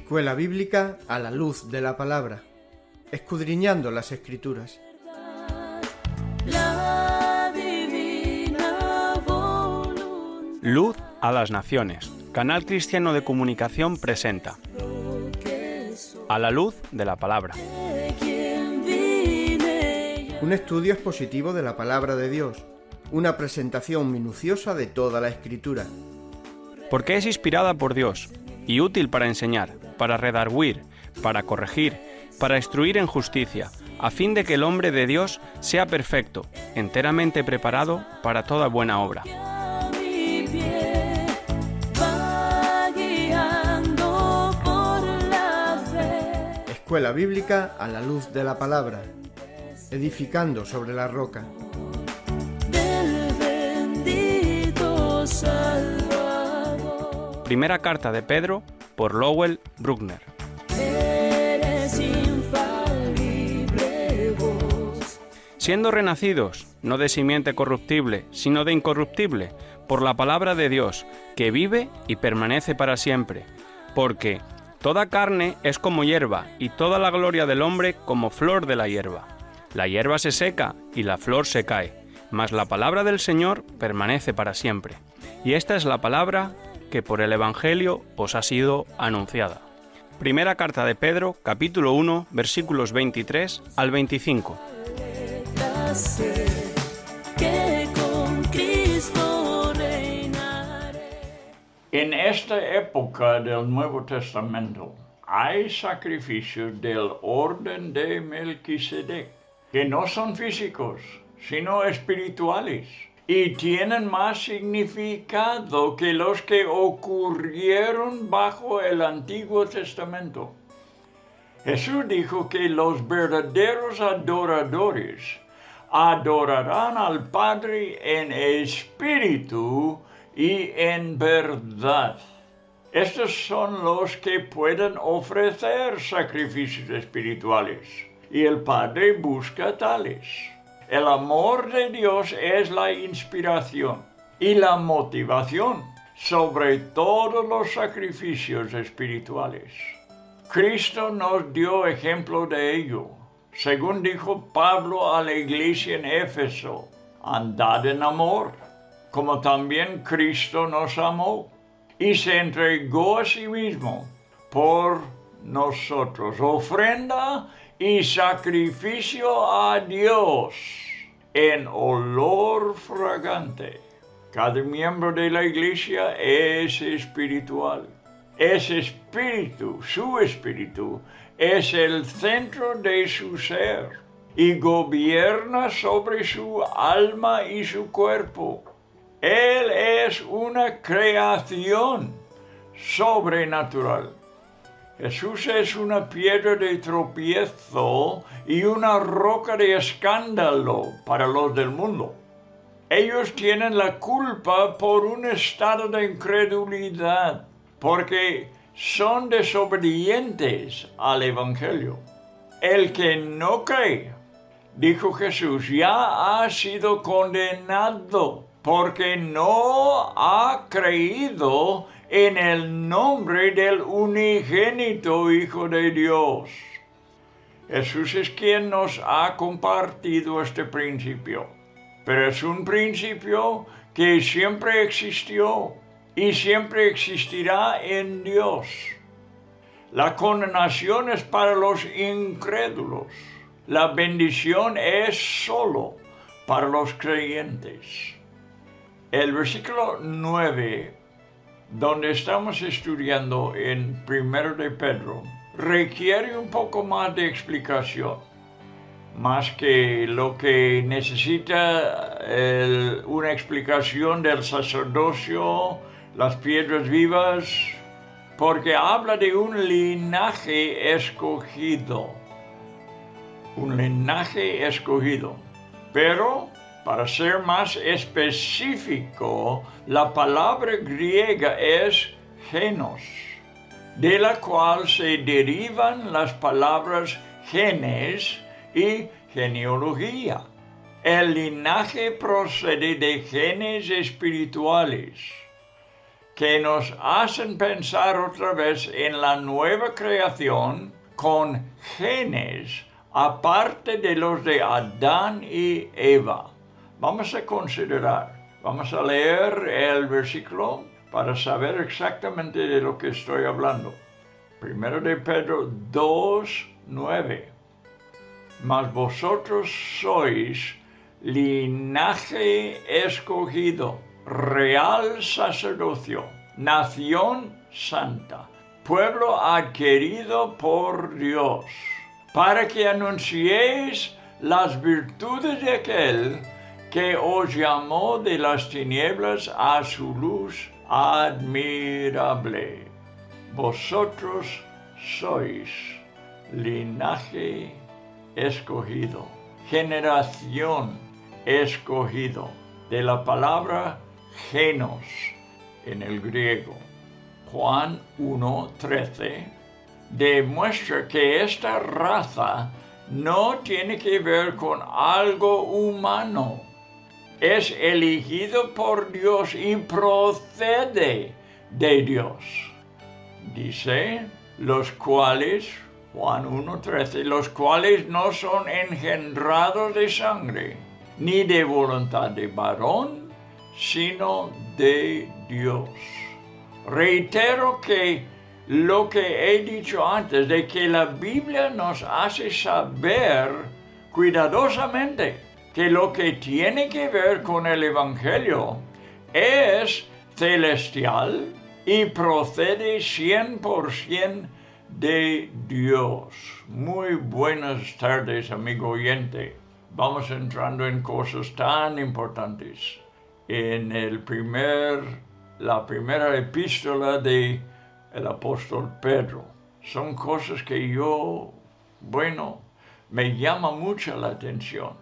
Escuela Bíblica a la luz de la palabra, escudriñando las Escrituras. Luz a las Naciones. Canal Cristiano de Comunicación presenta A la luz de la palabra. Un estudio expositivo de la palabra de Dios, una presentación minuciosa de toda la Escritura. Porque es inspirada por Dios y útil para enseñar, para redarguir, para corregir, para instruir en justicia, a fin de que el hombre de Dios sea perfecto, enteramente preparado para toda buena obra. Escuela Bíblica a la luz de la palabra, edificando sobre la roca. Primera carta de Pedro por Lowell Bruckner. Siendo renacidos, no de simiente corruptible, sino de incorruptible, por la palabra de Dios, que vive y permanece para siempre. Porque toda carne es como hierba, y toda la gloria del hombre como flor de la hierba. La hierba se seca, y la flor se cae, mas la palabra del Señor permanece para siempre. Y esta es la palabra que por el Evangelio os ha sido anunciada. Primera carta de Pedro, capítulo 1, versículos 23 al 25. En esta época del Nuevo Testamento hay sacrificios del orden de Melquisedec, que no son físicos, sino espirituales, y tienen más significado que los que ocurrieron bajo el Antiguo Testamento. Jesús dijo que los verdaderos adoradores adorarán al Padre en espíritu y en verdad. Estos son los que pueden ofrecer sacrificios espirituales, y el Padre busca tales. El amor de Dios es la inspiración y la motivación sobre todos los sacrificios espirituales. Cristo nos dio ejemplo de ello. Según dijo Pablo a la iglesia en Éfeso, andad en amor, como también Cristo nos amó y se entregó a sí mismo por nosotros, ofrenda y sacrificio a Dios en olor fragante. Cada miembro de la iglesia es espiritual. Ese espíritu, su espíritu, es el centro de su ser y gobierna sobre su alma y su cuerpo. Él es una creación sobrenatural. Jesús es una piedra de tropiezo y una roca de escándalo para los del mundo. Ellos tienen la culpa por un estado de incredulidad, porque son desobedientes al Evangelio. El que no cree, dijo Jesús, ya ha sido condenado, porque no ha creído en el nombre del unigénito Hijo de Dios. Jesús es quien nos ha compartido este principio, pero es un principio que siempre existió y siempre existirá en Dios. La condenación es para los incrédulos. La bendición es solo para los creyentes. El versículo 9, donde estamos estudiando en 1 de Pedro, requiere un poco más de explicación, más que lo que necesita una explicación del sacerdocio, las piedras vivas, porque habla de un linaje escogido. Un linaje escogido. Pero, para ser más específico, la palabra griega es genos, de la cual se derivan las palabras genes y genealogía. El linaje procede de genes espirituales. que nos hacen pensar otra vez en la nueva creación con genes aparte de los de Adán y Eva. Vamos a considerar, vamos a leer el versículo para saber exactamente de lo que estoy hablando. Primero de Pedro 2:9. Mas vosotros sois linaje escogido, real sacerdocio, nación santa, pueblo adquirido por Dios, para que anunciéis las virtudes de aquel que os llamó de las tinieblas a su luz admirable. Vosotros sois linaje escogido, generación escogido, de la palabra genos en el griego. Juan 1:13 demuestra que esta raza no tiene que ver con algo humano. Es elegido por Dios y procede de Dios. Dice, los cuales, Juan 1:13, los cuales no son engendrados de sangre, ni de voluntad de varón, sino de Dios. Reitero que lo que he dicho antes, de que la Biblia nos hace saber cuidadosamente que lo que tiene que ver con el Evangelio es celestial y procede 100% de Dios. Muy buenas tardes, amigo oyente. Vamos entrando en cosas tan importantes. En la primera epístola del apóstol Pedro. Son cosas que me llama mucho la atención.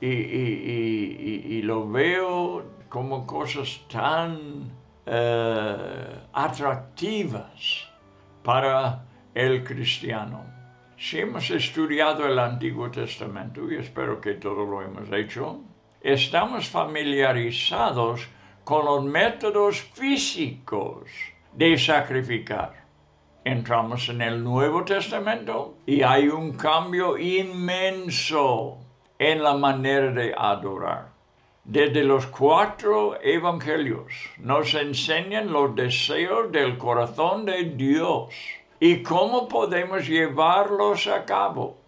Y lo veo como cosas tan atractivas para el cristiano. Si hemos estudiado el Antiguo Testamento, y espero que todos lo hemos hecho, estamos familiarizados con los métodos físicos de sacrificar. Entramos en el Nuevo Testamento y hay un cambio inmenso en la manera de adorar. Desde los 4 evangelios nos enseñan los deseos del corazón de Dios y cómo podemos llevarlos a cabo.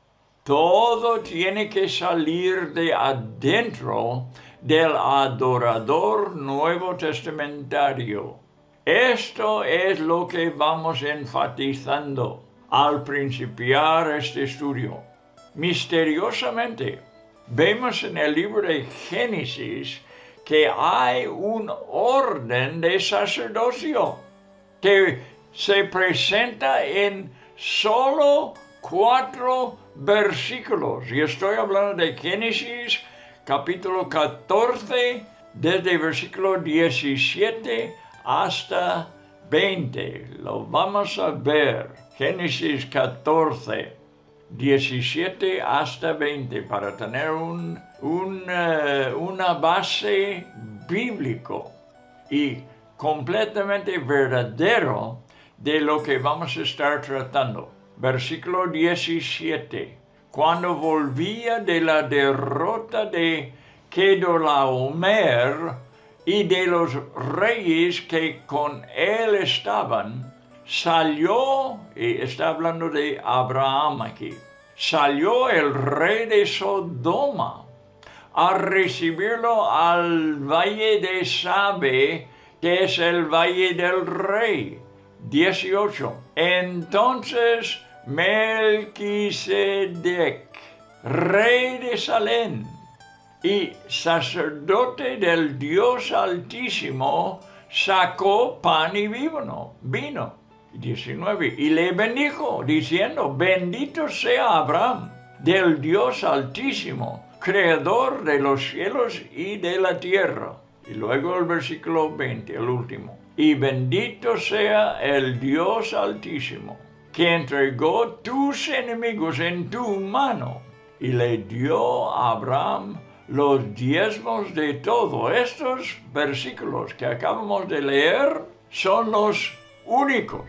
Todo tiene que salir de adentro del adorador nuevo testamentario. Esto es lo que vamos enfatizando al principiar este estudio. Misteriosamente, vemos en el libro de Génesis que hay un orden de sacerdocio que se presenta en solo 4 versículos. Y estoy hablando de Génesis capítulo 14, desde versículo 17 hasta 20. Lo vamos a ver. Génesis 14. 17 hasta 20, para tener una base bíblico y completamente verdadero de lo que vamos a estar tratando. Versículo 17. Cuando volvía de la derrota de Kedorlaomer y de los reyes que con él estaban, salió, y está hablando de Abraham aquí, salió el rey de Sodoma a recibirlo al valle de Sabe, que es el valle del rey. 18. Entonces Melquisedec, rey de Salem y sacerdote del Dios Altísimo, sacó pan y vino. 19. Y le bendijo, diciendo, bendito sea Abraham, del Dios Altísimo, creador de los cielos y de la tierra. Y luego el versículo 20, el último. Y bendito sea el Dios Altísimo, que entregó tus enemigos en tu mano. Y le dio a Abraham los diezmos de todo. Estos versículos que acabamos de leer son los únicos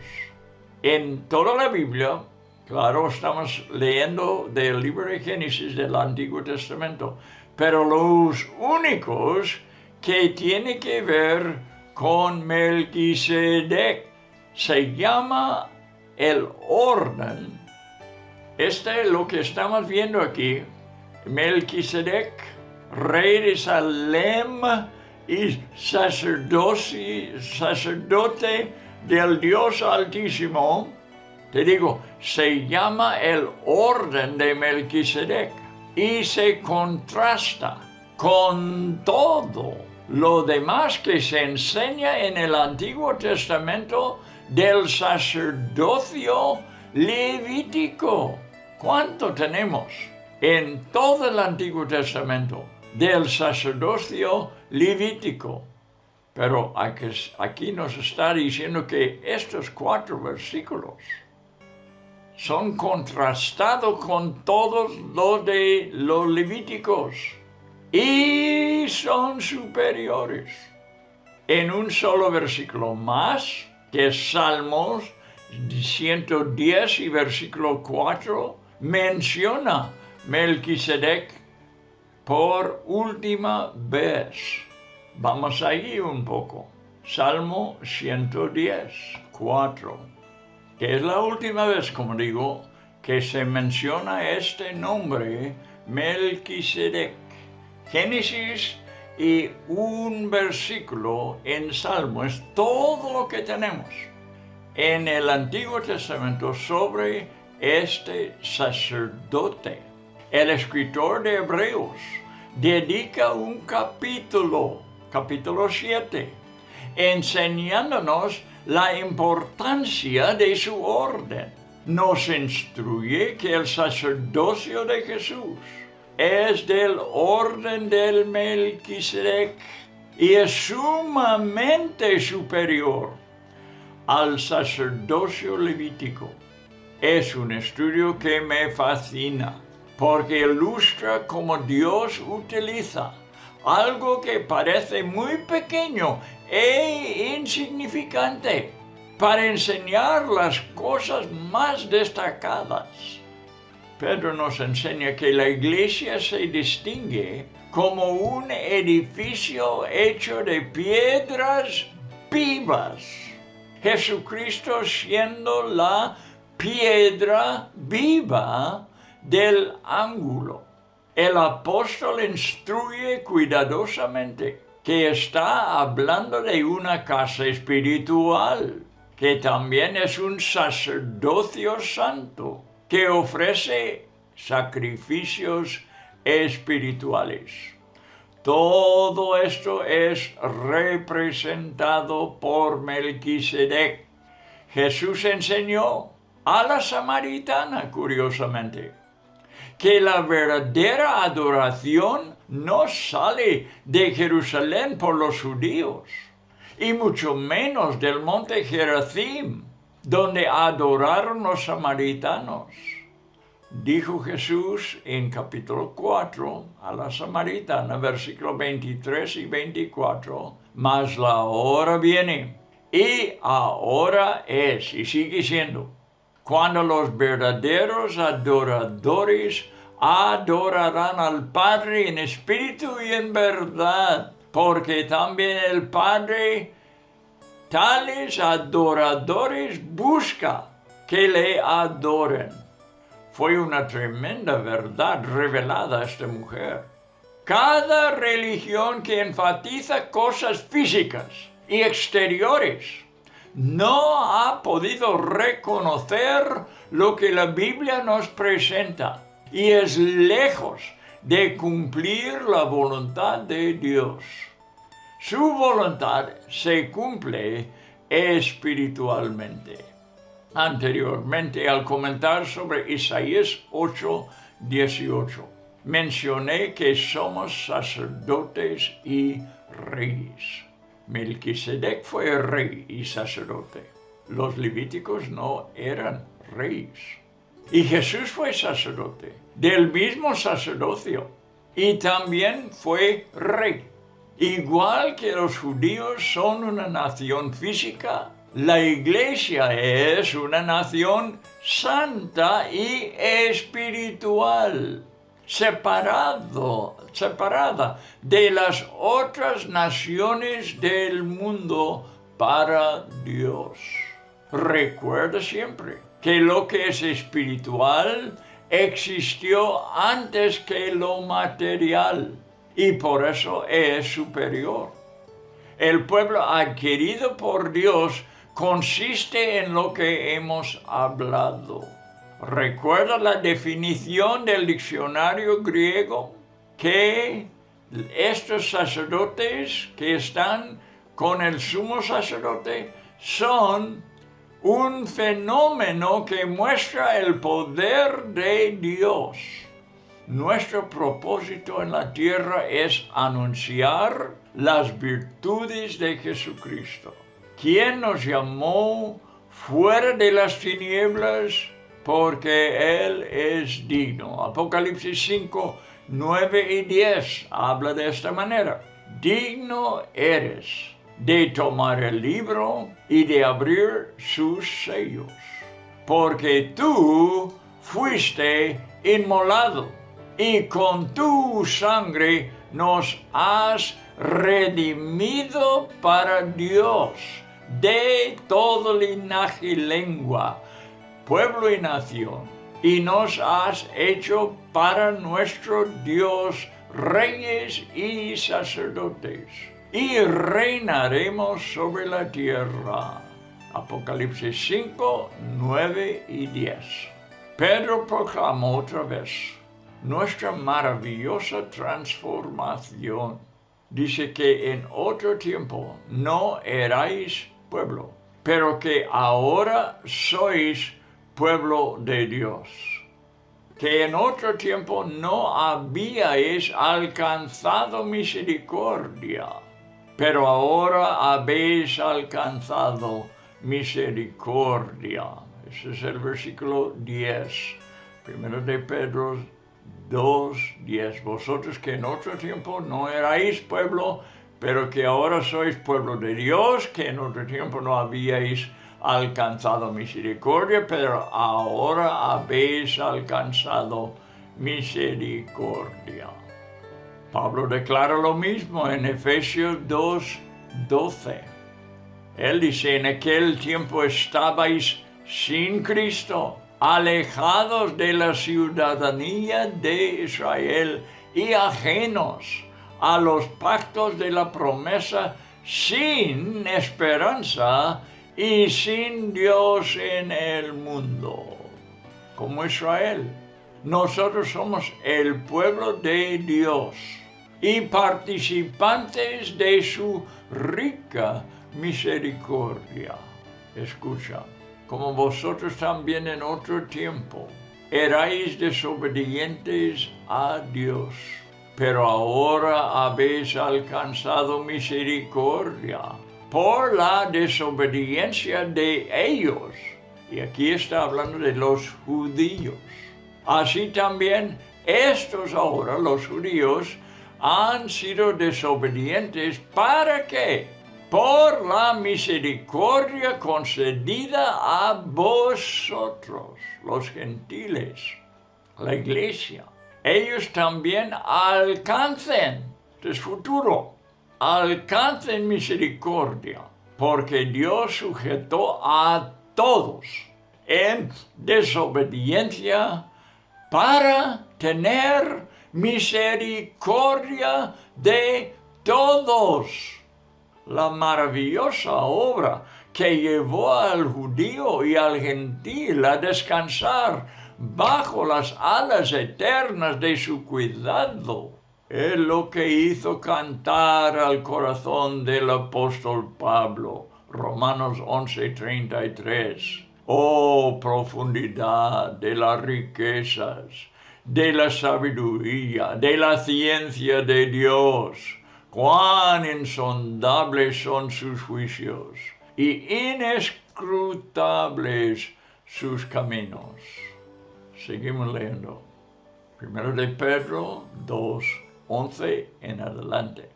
en toda la Biblia. Claro, estamos leyendo del libro de Génesis del Antiguo Testamento, pero los únicos que tienen que ver con Melquisedec. Se llama el orden. Este es lo que estamos viendo aquí. Melquisedec, rey de Salem y sacerdote del Dios Altísimo. Te digo, se llama el orden de Melquisedec y se contrasta con todo lo demás que se enseña en el Antiguo Testamento del sacerdocio levítico. ¿Cuánto tenemos en todo el Antiguo Testamento del sacerdocio levítico? Pero aquí nos está diciendo que estos 4 versículos son contrastados con todos los de los levíticos y son superiores. En un solo versículo más, que es Salmos 110 y versículo 4, menciona Melquisedec por última vez. Vamos allí un poco. Salmo 110, 4. Que es la última vez, como digo, que se menciona este nombre, Melquisedec. Génesis y un versículo en Salmo es todo lo que tenemos en el Antiguo Testamento sobre este sacerdote. El escritor de Hebreos dedica un capítulo 7, enseñándonos la importancia de su orden. Nos instruye que el sacerdocio de Jesús es del orden del Melquisedec y es sumamente superior al sacerdocio levítico. Es un estudio que me fascina porque ilustra cómo Dios utiliza algo que parece muy pequeño e insignificante para enseñar las cosas más destacadas. Pedro nos enseña que la iglesia se distingue como un edificio hecho de piedras vivas. Jesucristo siendo la piedra viva del ángulo. El apóstol instruye cuidadosamente que está hablando de una casa espiritual, que también es un sacerdocio santo, que ofrece sacrificios espirituales. Todo esto es representado por Melquisedec. Jesús enseñó a la samaritana, curiosamente, que la verdadera adoración no sale de Jerusalén por los judíos, y mucho menos del monte Gerizim, donde adoraron los samaritanos. Dijo Jesús en capítulo 4 a la samaritana, versículos 23 y 24, mas la hora viene, y ahora es, y sigue siendo, cuando los verdaderos adoradores adorarán al Padre en espíritu y en verdad, porque también el Padre tales adoradores busca que le adoren. Fue una tremenda verdad revelada a esta mujer. Cada religión que enfatiza cosas físicas y exteriores no ha podido reconocer lo que la Biblia nos presenta y es lejos de cumplir la voluntad de Dios. Su voluntad se cumple espiritualmente. Anteriormente, al comentar sobre Isaías 8:18, mencioné que somos sacerdotes y reyes. Melquisedec fue rey y sacerdote. Los levíticos no eran reyes. Y Jesús fue sacerdote, del mismo sacerdocio, y también fue rey. Igual que los judíos son una nación física, la iglesia es una nación santa y espiritual, separada de las otras naciones del mundo para Dios. Recuerda siempre que lo que es espiritual existió antes que lo material y por eso es superior. El pueblo adquirido por Dios consiste en lo que hemos hablado. ¿Recuerda la definición del diccionario griego? Que estos sacerdotes que están con el sumo sacerdote son un fenómeno que muestra el poder de Dios. Nuestro propósito en la tierra es anunciar las virtudes de Jesucristo, quien nos llamó fuera de las tinieblas porque Él es digno. Apocalipsis 5, 9 y 10 habla de esta manera. Digno eres de tomar el libro y de abrir sus sellos, porque tú fuiste inmolado y con tu sangre nos has redimido para Dios de todo linaje y lengua, pueblo y nación, y nos has hecho para nuestro Dios reyes y sacerdotes, y reinaremos sobre la tierra. Apocalipsis 5, 9 y 10. Pedro proclamó otra vez nuestra maravillosa transformación. Dice que en otro tiempo no erais pueblo, pero que ahora sois pueblo de Dios. Que en otro tiempo no habíais alcanzado misericordia, pero ahora habéis alcanzado misericordia. Ese es el versículo 10. Primero de Pedro 2:10. Vosotros que en otro tiempo no erais pueblo, pero que ahora sois pueblo de Dios, que en otro tiempo no habíais alcanzado misericordia, pero ahora habéis alcanzado misericordia. Pablo declara lo mismo en Efesios 2:12. Él dice, en aquel tiempo estabais sin Cristo, alejados de la ciudadanía de Israel y ajenos a los pactos de la promesa, sin esperanza y sin Dios en el mundo. Como Israel, nosotros somos el pueblo de Dios y participantes de su rica misericordia. Escucha. Como vosotros también en otro tiempo erais desobedientes a Dios, pero ahora habéis alcanzado misericordia por la desobediencia de ellos. Y aquí está hablando de los judíos. Así también estos ahora, los judíos, han sido desobedientes. ¿Para qué? Por la misericordia concedida a vosotros, los gentiles, la iglesia. Ellos también alcancen, es futuro, alcancen misericordia, porque Dios sujetó a todos en desobediencia para tener misericordia de todos. La maravillosa obra que llevó al judío y al gentil a descansar bajo las alas eternas de su cuidado, es lo que hizo cantar al corazón del apóstol Pablo. Romanos 11:33. Oh, profundidad de las riquezas, de la sabiduría, de la ciencia de Dios. Cuán insondables son sus juicios y inescrutables sus caminos. Seguimos leyendo. Primero de Pedro 2:11 en adelante.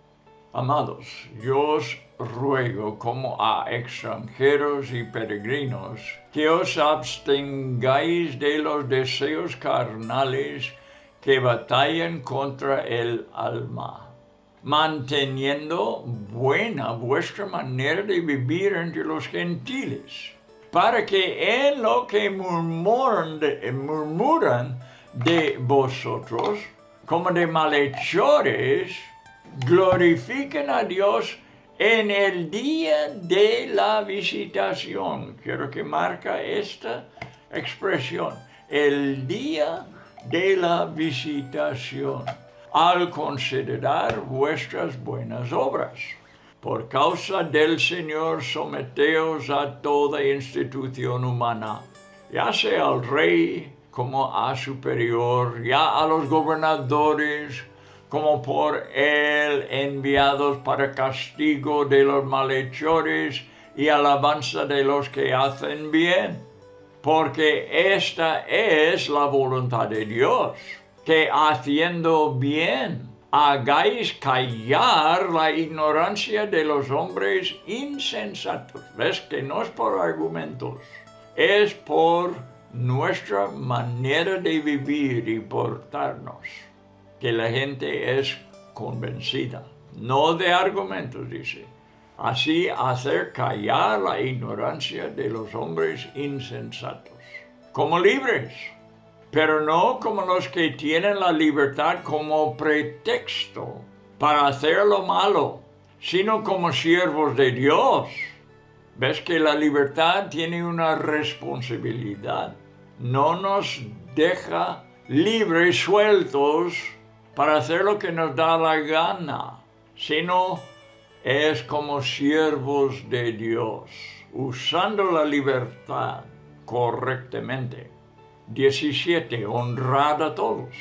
Amados, yo os ruego como a extranjeros y peregrinos que os abstengáis de los deseos carnales que batallan contra el alma, manteniendo buena vuestra manera de vivir entre los gentiles, para que en lo que murmuran de vosotros, como de malhechores, glorifiquen a Dios en el día de la visitación. Quiero que marca esta expresión, el día de la visitación, al considerar vuestras buenas obras. Por causa del Señor, someteos a toda institución humana, ya sea al rey como a superior, ya a los gobernadores, como por él enviados para castigo de los malhechores y alabanza de los que hacen bien. Porque esta es la voluntad de Dios, que haciendo bien hagáis callar la ignorancia de los hombres insensatos. ¿Ves que no es por argumentos? Es por nuestra manera de vivir y portarnos que la gente es convencida, no de argumentos, dice. Así hacer callar la ignorancia de los hombres insensatos, como libres, pero no como los que tienen la libertad como pretexto para hacer lo malo, sino como siervos de Dios. Ves que la libertad tiene una responsabilidad, no nos deja libres, sueltos, para hacer lo que nos da la gana, sino es como siervos de Dios, usando la libertad correctamente. 17. Honrad a todos,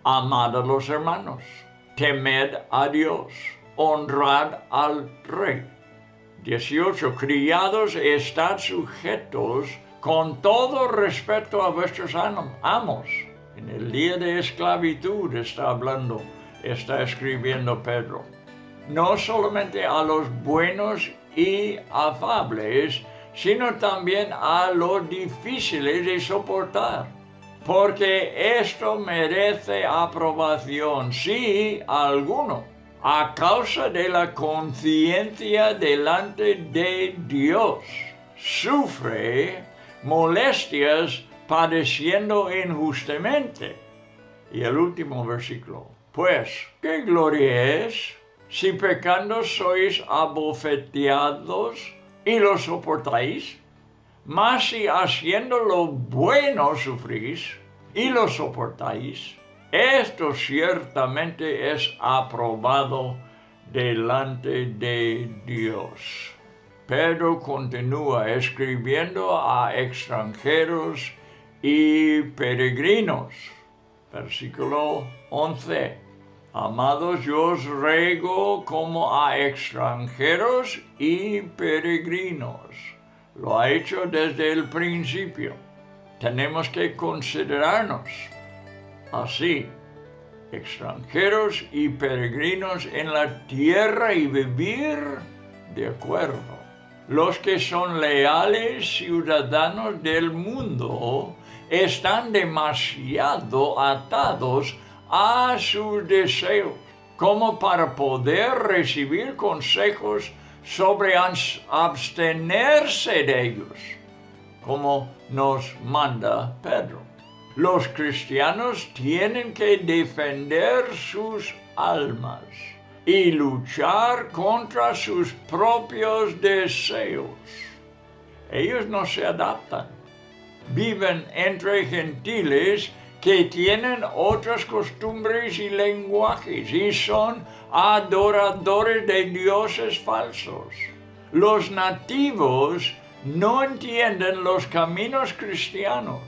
amad a los hermanos, temed a Dios, honrad al rey. 18. Criados, estad sujetos con todo respeto a vuestros amos. En el día de esclavitud está escribiendo Pedro. No solamente a los buenos y afables, sino también a los difíciles de soportar. Porque esto merece aprobación, si alguno, a causa de la conciencia delante de Dios, sufre molestias padeciendo injustamente. Y el último versículo. Pues, ¿qué gloria es si pecando sois abofeteados y lo soportáis? Mas si haciendo lo bueno sufrís y lo soportáis, esto ciertamente es aprobado delante de Dios. Pedro continúa escribiendo a extranjeros y peregrinos. Versículo 11. Amados, yo os ruego como a extranjeros y peregrinos. Lo ha hecho desde el principio. Tenemos que considerarnos así, extranjeros y peregrinos en la tierra y vivir de acuerdo. Los que son leales ciudadanos del mundo están demasiado atados a sus deseos como para poder recibir consejos sobre abstenerse de ellos, como nos manda Pedro. Los cristianos tienen que defender sus almas y luchar contra sus propios deseos. Ellos no se adaptan. Viven entre gentiles que tienen otras costumbres y lenguajes y son adoradores de dioses falsos. Los nativos no entienden los caminos cristianos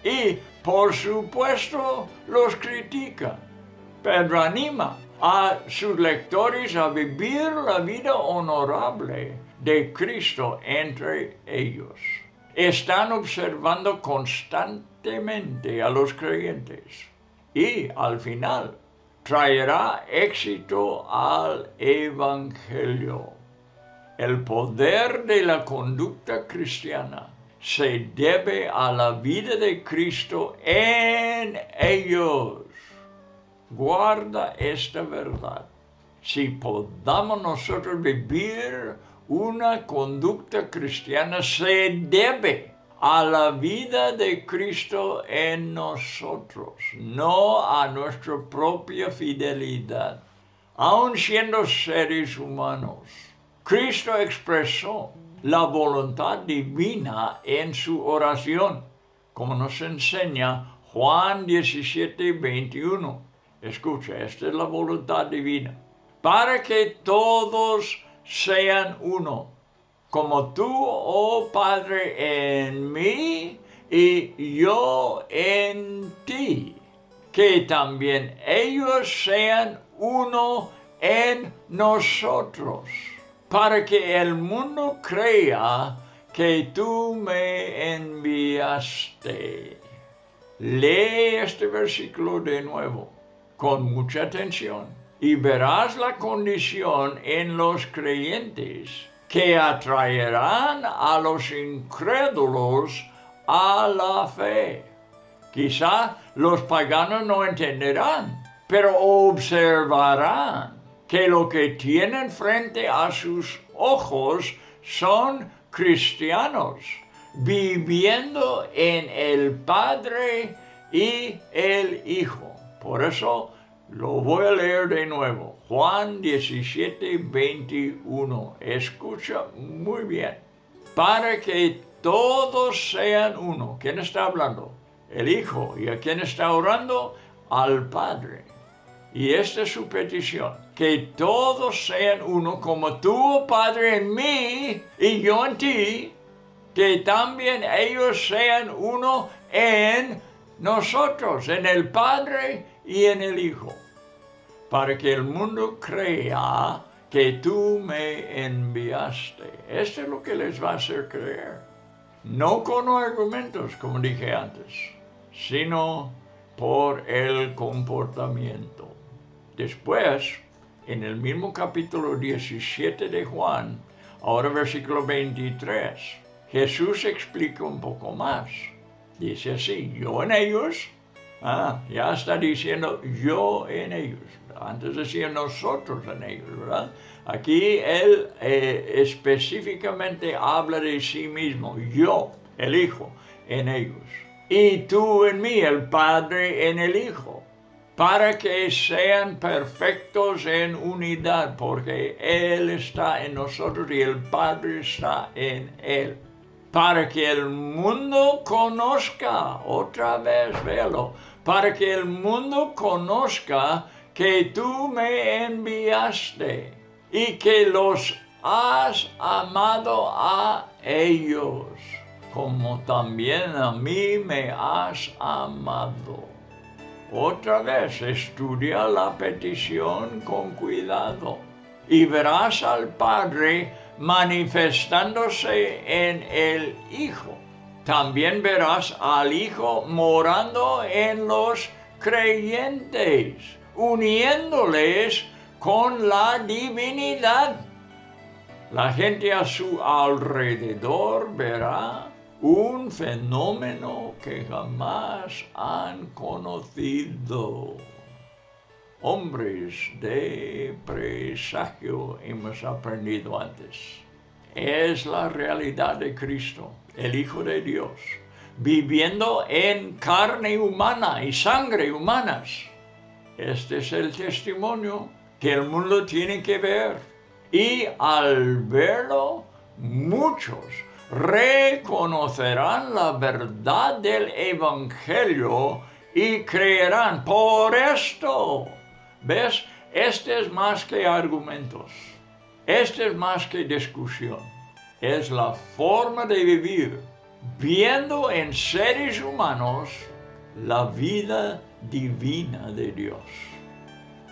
y, por supuesto, los critican. Pedro anima a sus lectores a vivir la vida honorable de Cristo entre ellos. Están observando constantemente a los creyentes y, al final, traerá éxito al Evangelio. El poder de la conducta cristiana se debe a la vida de Cristo en ellos. Guarda esta verdad. Si podamos nosotros vivir una conducta cristiana, se debe a la vida de Cristo en nosotros, no a nuestra propia fidelidad. Aun siendo seres humanos, Cristo expresó la voluntad divina en su oración, como nos enseña Juan 17:21. Escucha, esta es la voluntad divina. Para que todos sean uno, como tú, oh Padre, en mí y yo en ti, que también ellos sean uno en nosotros, para que el mundo crea que tú me enviaste. Lee este versículo de nuevo con mucha atención y verás la condición en los creyentes que atraerán a los incrédulos a la fe. Quizá los paganos no entenderán, pero observarán que lo que tienen frente a sus ojos son cristianos, viviendo en el Padre y el Hijo. Por eso lo voy a leer de nuevo. Juan 17:21. Escucha muy bien. Para que todos sean uno. ¿Quién está hablando? El Hijo. ¿Y a quién está orando? Al Padre. Y esta es su petición. Que todos sean uno, como tú, Padre, en mí y yo en ti. Que también ellos sean uno en nosotros, en el Padre y en el Hijo, para que el mundo crea que tú me enviaste. Esto es lo que les va a hacer creer. No con argumentos, como dije antes, sino por el comportamiento. Después, en el mismo capítulo 17 de Juan, ahora versículo 23, Jesús explica un poco más. Dice así, yo en ellos. Ya está diciendo yo en ellos. Antes decía nosotros en ellos, ¿verdad? Aquí él específicamente habla de sí mismo. Yo, el Hijo, en ellos. Y tú en mí, el Padre en el Hijo. Para que sean perfectos en unidad, porque Él está en nosotros y el Padre está en Él. Para que el mundo conozca, otra vez, véalo, para que el mundo conozca que tú me enviaste y que los has amado a ellos, como también a mí me has amado. Otra vez, estudia la petición con cuidado y verás al Padre manifestándose en el Hijo. También verás al Hijo morando en los creyentes, uniéndoles con la divinidad. La gente a su alrededor verá un fenómeno que jamás han conocido. Hombres de presagio hemos aprendido antes. Es la realidad de Cristo, el Hijo de Dios, viviendo en carne humana y sangre humanas. Este es el testimonio que el mundo tiene que ver. Y al verlo, muchos reconocerán la verdad del Evangelio y creerán. Por esto, ¿ves? Este es más que argumentos. Este es más que discusión. Es la forma de vivir, viendo en seres humanos la vida divina de Dios.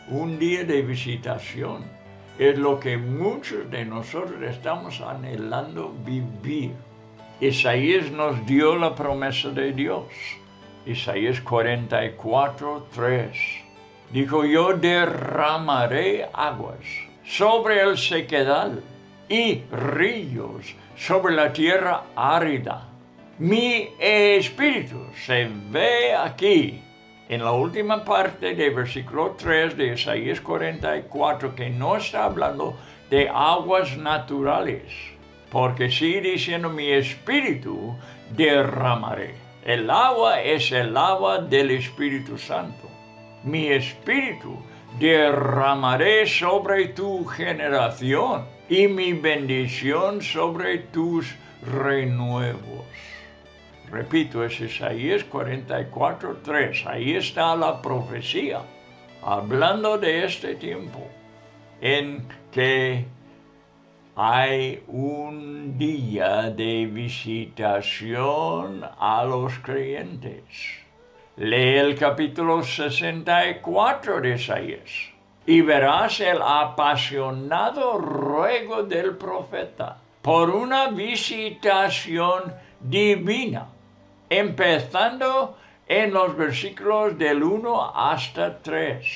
Un día de visitación es lo que muchos de nosotros estamos anhelando vivir. Isaías nos dio la promesa de Dios. Isaías 44:3. Dijo, yo derramaré aguas sobre el sequedal y ríos sobre la tierra árida. Mi espíritu se ve aquí, en la última parte del versículo 3 de Isaías 44, que no está hablando de aguas naturales, porque sigue diciendo, mi espíritu derramaré. El agua es el agua del Espíritu Santo. Mi espíritu derramaré sobre tu generación y mi bendición sobre tus renuevos. Repito, es Isaías 44:3. Ahí está la profecía, hablando de este tiempo en que hay un día de visitación a los creyentes. Lee el capítulo 64 de Isaías y verás el apasionado ruego del profeta por una visitación divina, empezando en los versículos del 1 hasta 3.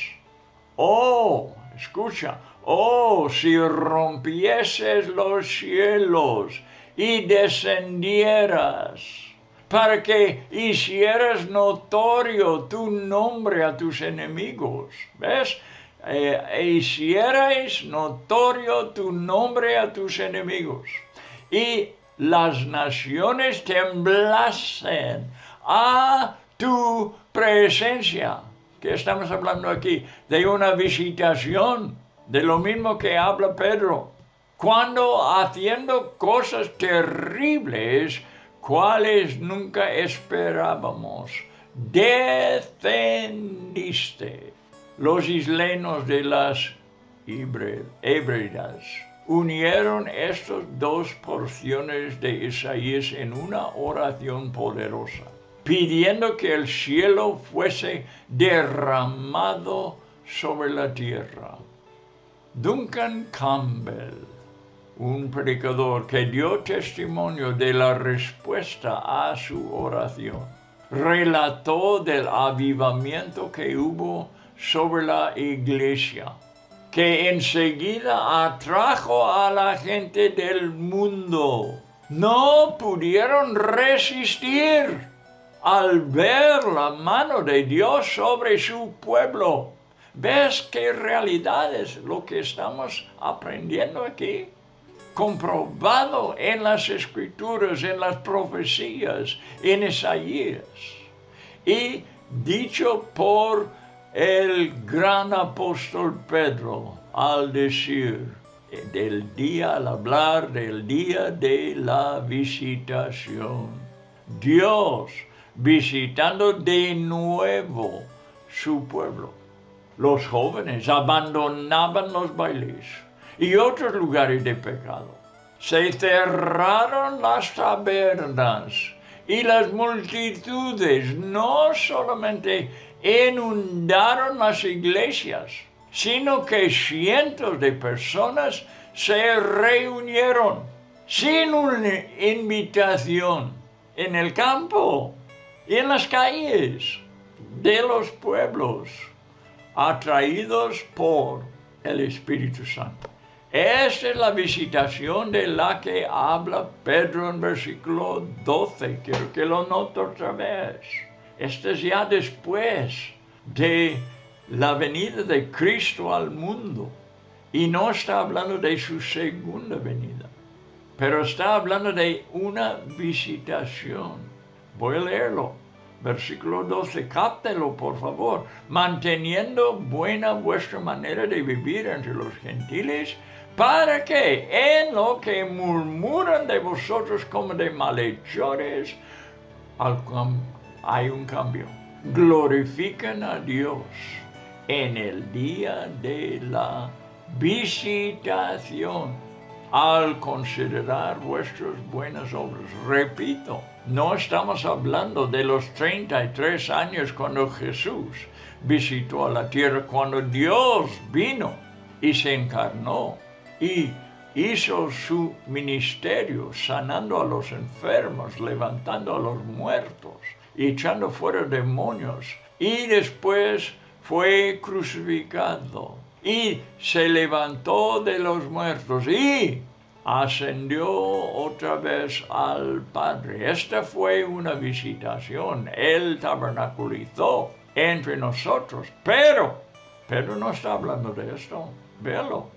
Oh, escucha, oh, si rompieses los cielos y descendieras, para que hicieras notorio tu nombre a tus enemigos. ¿Ves? Hicierais notorio tu nombre a tus enemigos. Y las naciones temblasen a tu presencia. ¿Qué estamos hablando aquí? De una visitación, de lo mismo que habla Pedro. Cuando haciendo cosas terribles, cuales nunca esperábamos, descendiste. Los isleños de las Hébridas unieron estas dos porciones de Isaías en una oración poderosa, pidiendo que el cielo fuese derramado sobre la tierra. Duncan Campbell, un predicador que dio testimonio de la respuesta a su oración, relató del avivamiento que hubo sobre la iglesia, que enseguida atrajo a la gente del mundo. No pudieron resistir al ver la mano de Dios sobre su pueblo. ¿Ves qué realidad es lo que estamos aprendiendo aquí? Comprobado en las Escrituras, en las profecías, en Isaías. Y dicho por el gran apóstol Pedro al decir al hablar del día de la visitación. Dios visitando de nuevo su pueblo. Los jóvenes abandonaban los bailes y otros lugares de pecado. Se cerraron las tabernas y las multitudes no solamente inundaron las iglesias, sino que cientos de personas se reunieron sin una invitación en el campo y en las calles de los pueblos, atraídos por el Espíritu Santo. Esta es la visitación de la que habla Pedro en versículo 12. Quiero que lo note otra vez. Esto es ya después de la venida de Cristo al mundo. Y no está hablando de su segunda venida, pero está hablando de una visitación. Voy a leerlo. Versículo 12, cáptelo por favor. Manteniendo buena vuestra manera de vivir entre los gentiles, para que en lo que murmuran de vosotros como de malhechores, hay un cambio. Glorifican a Dios en el día de la visitación al considerar vuestras buenas obras. Repito, no estamos hablando de los 33 años cuando Jesús visitó a la tierra, cuando Dios vino y se encarnó y hizo su ministerio sanando a los enfermos, levantando a los muertos, echando fuera demonios y después fue crucificado y se levantó de los muertos y ascendió otra vez al Padre. Esta fue una visitación. Él tabernaculizó entre nosotros, pero no está hablando de esto. Véalo.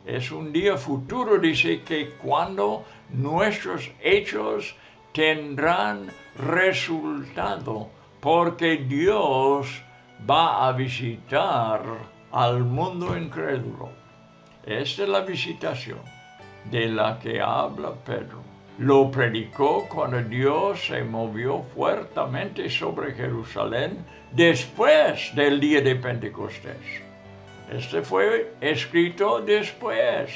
Es un día futuro, dice que cuando nuestros hechos tendrán resultado, porque Dios va a visitar al mundo incrédulo. Esta es la visitación de la que habla Pedro. Lo predicó cuando Dios se movió fuertemente sobre Jerusalén después del día de Pentecostés. Este fue escrito después,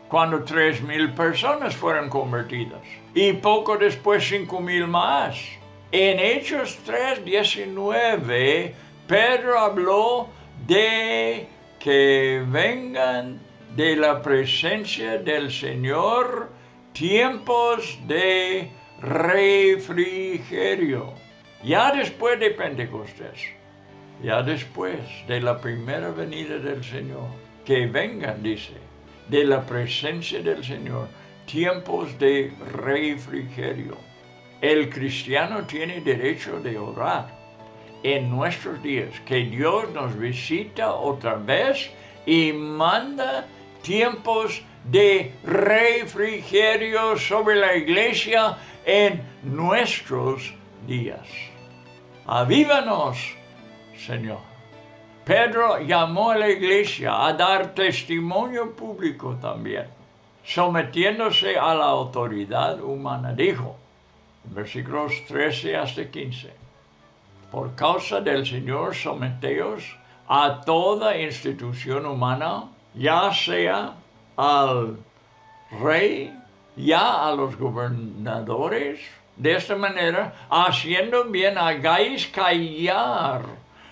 cuando 3,000 personas fueron convertidas y poco después 5,000 más. En Hechos 3:19, Pedro habló de que vengan de la presencia del Señor tiempos de refrigerio. Ya después de Pentecostés, ya después de la primera venida del Señor, que vengan, dice, de la presencia del Señor, tiempos de refrigerio. El cristiano tiene derecho de orar en nuestros días, que Dios nos visita otra vez y manda tiempos de refrigerio sobre la iglesia en nuestros días. Avívanos, Señor. Pedro llamó a la iglesia a dar testimonio público también, sometiéndose a la autoridad humana. Dijo, versículos 13 hasta 15, por causa del Señor someteos a toda institución humana, ya sea al rey, ya a los gobernadores. De esta manera, haciendo bien, hagáis callar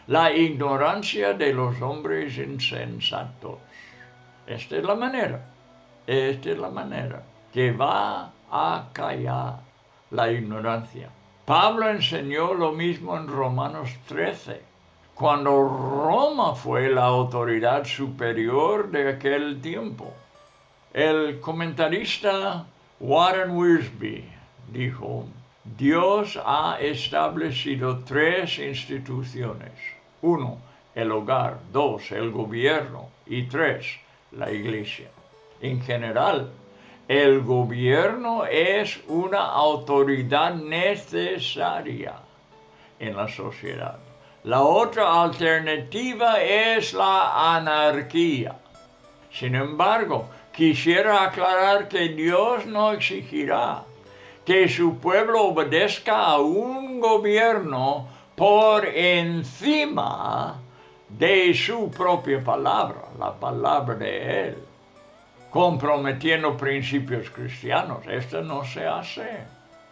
la ignorancia de los hombres insensatos. Esta es la manera que va a callar la ignorancia. Pablo enseñó lo mismo en Romanos 13, cuando Roma fue la autoridad superior de aquel tiempo. El comentarista Warren Wiersbe dijo, Dios ha establecido 3 instituciones. 1, el hogar. 2, el gobierno. Y 3, la iglesia. En general, el gobierno es una autoridad necesaria en la sociedad. La otra alternativa es la anarquía. Sin embargo, quisiera aclarar que Dios no exigirá que su pueblo obedezca a un gobierno por encima de su propia palabra, la palabra de Él, comprometiendo principios cristianos. Esto no se hace.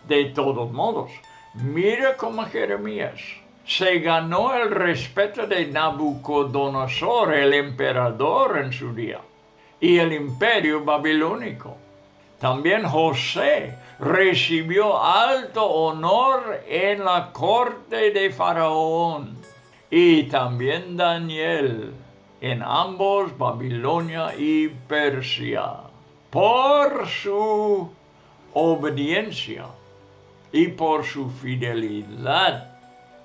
De todos modos, mira cómo Jeremías se ganó el respeto de Nabucodonosor, el emperador en su día, y el imperio babilónico. También José recibió alto honor en la corte de Faraón, y también Daniel, en ambos Babilonia y Persia, por su obediencia y por su fidelidad.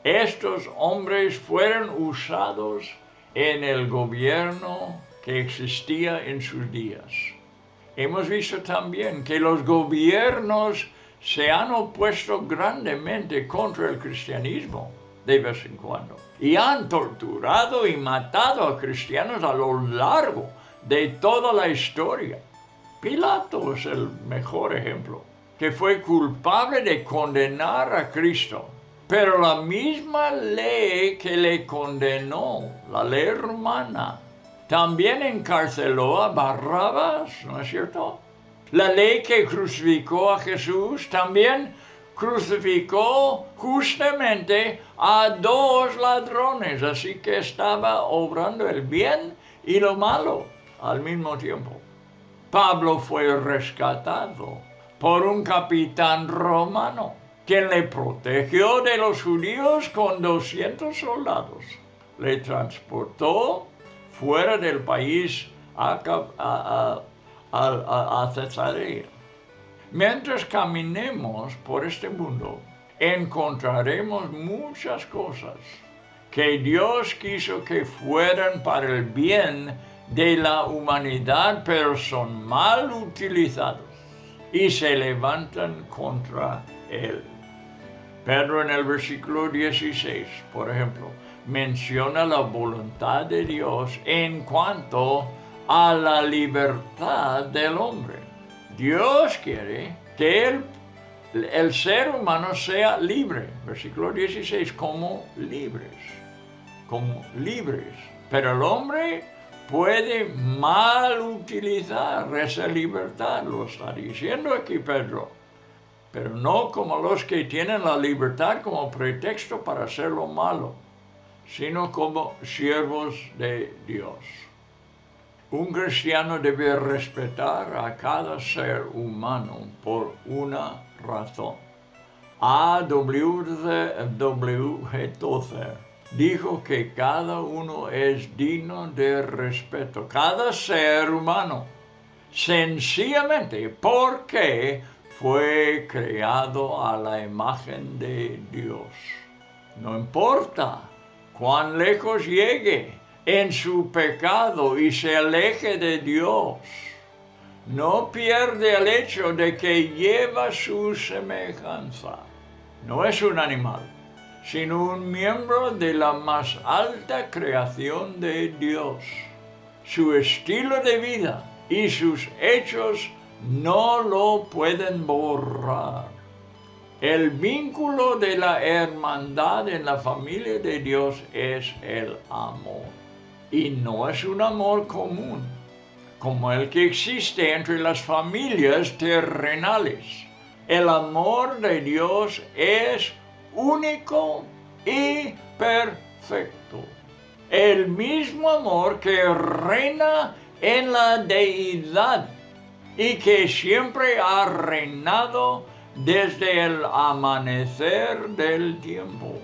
Estos hombres fueron usados en el gobierno que existía en sus días. Hemos visto también que los gobiernos se han opuesto grandemente contra el cristianismo de vez en cuando, y han torturado y matado a cristianos a lo largo de toda la historia. Pilato es el mejor ejemplo, que fue culpable de condenar a Cristo, pero la misma ley que le condenó, la ley romana, también encarceló a Barrabás, ¿no es cierto? La ley que crucificó a Jesús también crucificó justamente a 2 ladrones, así que estaba obrando el bien y lo malo al mismo tiempo. Pablo fue rescatado por un capitán romano, quien le protegió de los judíos con 200 soldados. le transportó fuera del país a Cesarea. Mientras caminemos por este mundo, encontraremos muchas cosas que Dios quiso que fueran para el bien de la humanidad, pero son mal utilizados y se levantan contra Él. Pedro en el versículo 16, por ejemplo, menciona la voluntad de Dios en cuanto a la libertad del hombre. Dios quiere que el ser humano sea libre, versículo 16, como libres. Pero el hombre puede mal utilizar esa libertad, lo está diciendo aquí Pedro, pero no como los que tienen la libertad como pretexto para hacer lo malo, sino como siervos de Dios. Un cristiano debe respetar a cada ser humano por una razón. A.W. Tozer dijo que cada uno es digno de respeto, cada ser humano, sencillamente porque fue creado a la imagen de Dios. No importa cuán lejos llegue en su pecado y se aleje de Dios, no pierde el hecho de que lleva su semejanza. No es un animal, sino un miembro de la más alta creación de Dios. Su estilo de vida y sus hechos no lo pueden borrar. El vínculo de la hermandad en la familia de Dios es el amor. Y no es un amor común, como el que existe entre las familias terrenales. El amor de Dios es único y perfecto. El mismo amor que reina en la deidad y que siempre ha reinado desde el amanecer del tiempo.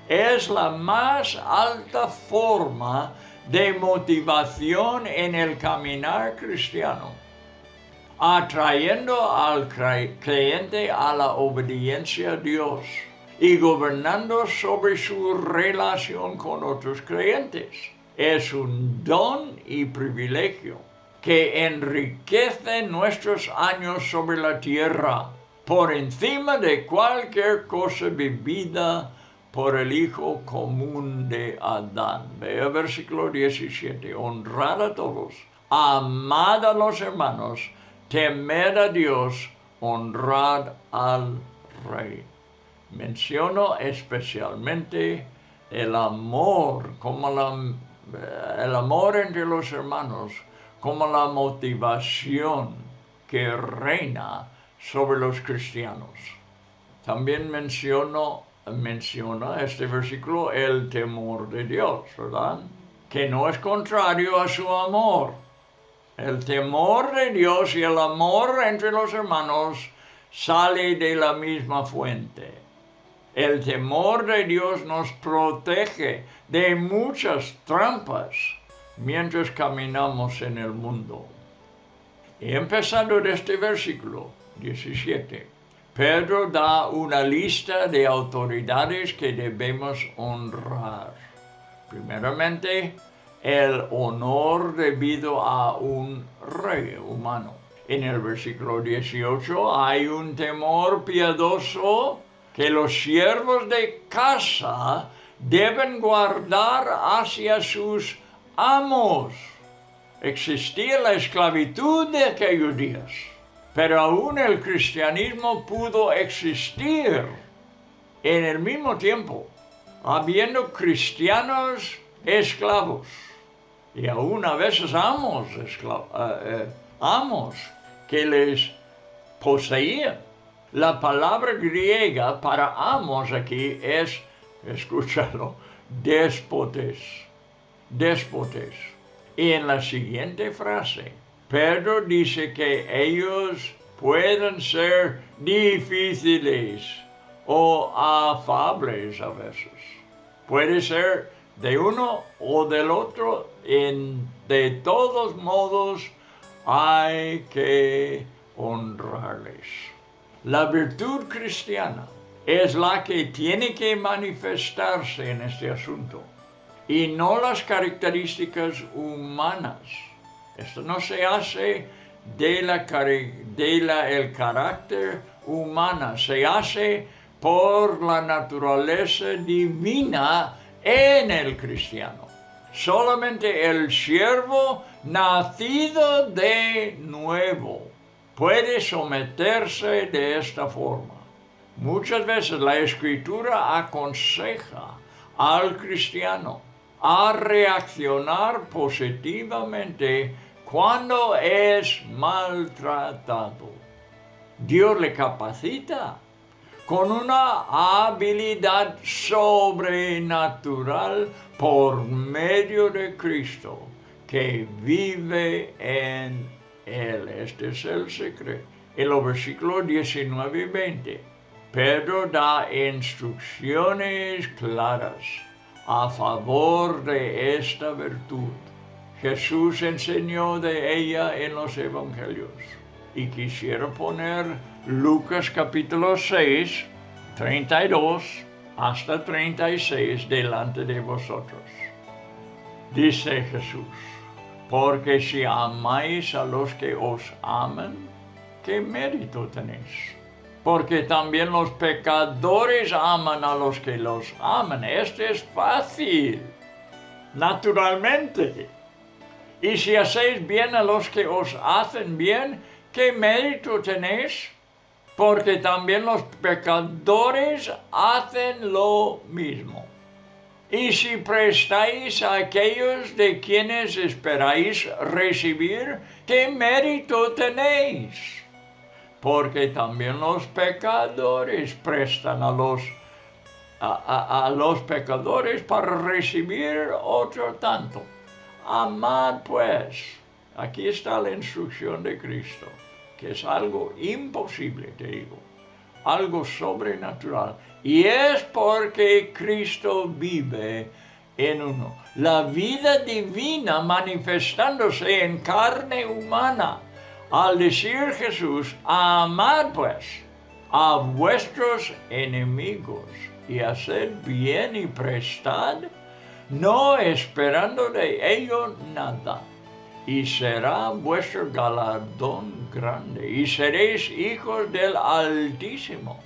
Es la más alta forma de motivación en el caminar cristiano, atrayendo al creyente a la obediencia a Dios y gobernando sobre su relación con otros creyentes. Es un don y privilegio que enriquece nuestros años sobre la tierra por encima de cualquier cosa vivida por el Hijo común de Adán. Vea versículo 17. Honrad a todos, amad a los hermanos, temed a Dios, honrad al Rey. Menciono especialmente el amor, el amor entre los hermanos, como la motivación que reina sobre los cristianos. También menciona este versículo el temor de Dios, ¿verdad? Que no es contrario a su amor. El temor de Dios y el amor entre los hermanos sale de la misma fuente. El temor de Dios nos protege de muchas trampas mientras caminamos en el mundo. Y empezando de este versículo 17, Pedro da una lista de autoridades que debemos honrar. Primeramente, el honor debido a un rey humano. En el versículo 18 hay un temor piadoso que los siervos de casa deben guardar hacia sus amos. Existía la esclavitud de aquellos días, pero aún el cristianismo pudo existir en el mismo tiempo, habiendo cristianos esclavos y aún a veces amos que les poseían. La palabra griega para amos aquí es, escúchalo, déspotes. Y en la siguiente frase, Pedro dice que ellos pueden ser difíciles o afables a veces. Puede ser de uno o del otro, de todos modos hay que honrarles. La virtud cristiana es la que tiene que manifestarse en este asunto y no las características humanas. Esto no se hace el carácter humano, se hace por la naturaleza divina en el cristiano. Solamente el siervo nacido de nuevo puede someterse de esta forma. Muchas veces la Escritura aconseja al cristiano a reaccionar positivamente cuando es maltratado. Dios le capacita con una habilidad sobrenatural por medio de Cristo que vive en él. Este es el secreto. En los versículos 19 y 20, Pedro da instrucciones claras a favor de esta virtud. Jesús enseñó de ella en los evangelios. Y quisiera poner Lucas capítulo 6, 32 hasta 36 delante de vosotros. Dice Jesús: porque si amáis a los que os aman, ¿qué mérito tenéis? Porque también los pecadores aman a los que los aman. Esto es fácil, naturalmente. Y si hacéis bien a los que os hacen bien, ¿qué mérito tenéis? Porque también los pecadores hacen lo mismo. Y si prestáis a aquellos de quienes esperáis recibir, ¿qué mérito tenéis? Porque también los pecadores prestan a los pecadores para recibir otro tanto. Amad pues, aquí está la instrucción de Cristo, que es algo imposible, te digo, algo sobrenatural. Y es porque Cristo vive en uno. La vida divina manifestándose en carne humana. Al decir Jesús: amad pues a vuestros enemigos y haced bien y prestad, no esperando de ello nada, y será vuestro galardón grande, y seréis hijos del Altísimo,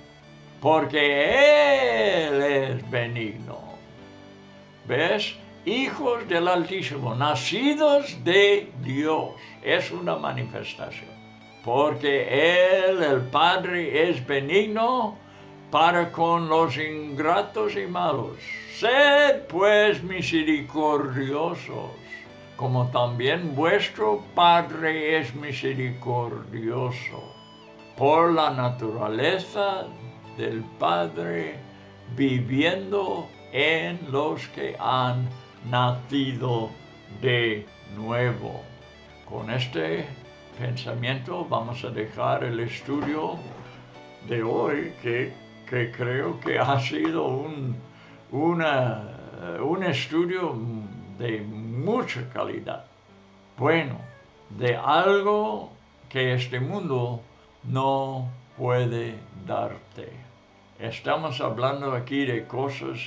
porque Él es benigno. ¿Ves? Hijos del Altísimo, nacidos de Dios, es una manifestación, porque Él, el Padre, es benigno para con los ingratos y malos. Sed pues misericordiosos, como también vuestro Padre es misericordioso. Por la naturaleza del Padre, viviendo en los que han nacido de nuevo. Con este pensamiento vamos a dejar el estudio de hoy, que creo que ha sido un estudio de mucha calidad. Bueno, de algo que este mundo no puede darte. Estamos hablando aquí de cosas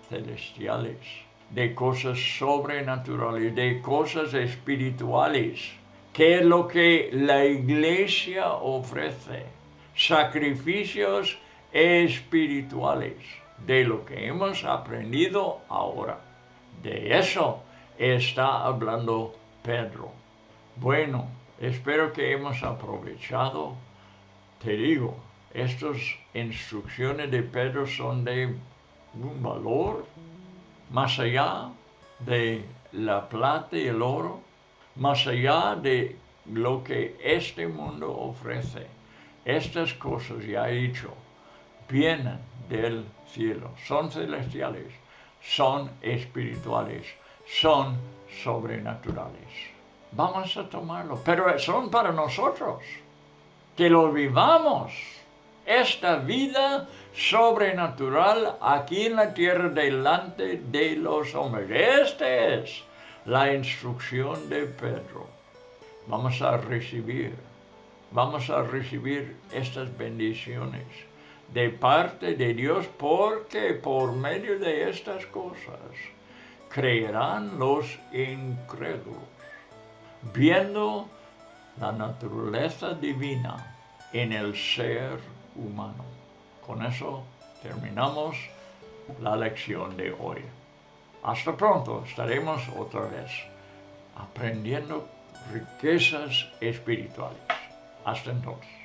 celestiales, de cosas sobrenaturales, de cosas espirituales, que es lo que la iglesia ofrece, sacrificios espirituales, de lo que hemos aprendido ahora. De eso está hablando Pedro. Bueno, espero que hemos aprovechado. Te digo, estas instrucciones de Pedro son de un valor más allá de la plata y el oro, más allá de lo que este mundo ofrece. Estas cosas, ya he dicho, vienen del cielo, son celestiales, son espirituales, son sobrenaturales. Vamos a tomarlo, pero son para nosotros, que lo vivamos esta vida sobrenatural aquí en la tierra delante de los hombres. Esta es la instrucción de Pedro. Vamos a recibir estas bendiciones de parte de Dios, porque por medio de estas cosas creerán los incrédulos, viendo la naturaleza divina en el ser humano. Con eso terminamos la lección de hoy. Hasta pronto, estaremos otra vez aprendiendo riquezas espirituales. Hasta entonces.